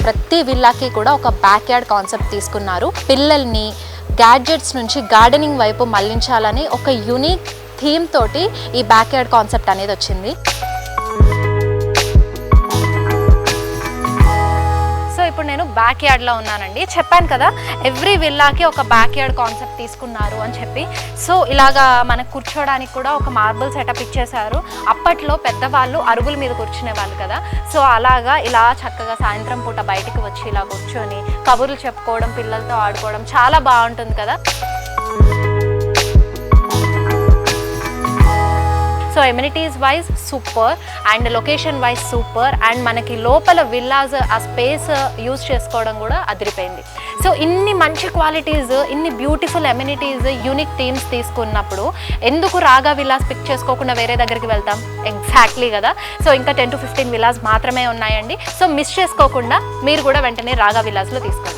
ప్రతి విల్లాకి కూడా ఒక బ్యాక్ యార్డ్ కాన్సెప్ట్ తీసుకున్నారు. పిల్లల్ని గ్యాడ్జెట్స్ నుంచి గార్డెనింగ్ వైపు మళ్లించాలని ఒక యూనిక్ థీమ్ తోటి ఈ బ్యాక్ యార్డ్ కాన్సెప్ట్ అనేది వచ్చింది. ఇప్పుడు నేను బ్యాక్ యార్డ్లో ఉన్నానండి. చెప్పాను కదా ఎవ్రీ విల్లాకి ఒక బ్యాక్ యార్డ్ కాన్సెప్ట్ తీసుకున్నారు అని చెప్పి. సో ఇలాగా మనకు కూర్చోడానికి కూడా ఒక మార్బుల్ సెటప్ ఇచ్చేశారు. అప్పట్లో పెద్దవాళ్ళు అరుగుల మీద కూర్చునే వాళ్ళు కదా, సో అలాగా ఇలా చక్కగా సాయంత్రం పూట బయటికి వచ్చి ఇలా కూర్చొని కబుర్లు చెప్పుకోవడం, పిల్లలతో ఆడుకోవడం చాలా బాగుంటుంది కదా. So amenities wise super and location wise super and మనకి లోపల విల్లాస్ ఆ స్పేస్ యూజ్ చేసుకోవడం కూడా అదిరిపోయింది. సో ఇన్ని మంచి క్వాలిటీస్, ఇన్ని బ్యూటిఫుల్ ఎమ్యూనిటీస్, యూనిక్ థీమ్స్ తీసుకున్నప్పుడు ఎందుకు రాగా విల్లాస్ పిక్ చేసుకోకుండా వేరే దగ్గరికి వెళ్తాం? ఎగ్జాక్ట్లీ కదా. సో ఇంకా 10 to 15 విల్లాస్ మాత్రమే ఉన్నాయండి. సో మిస్ చేసుకోకుండా మీరు కూడా వెంటనే రాగా విల్లాస్లో తీసుకోండి.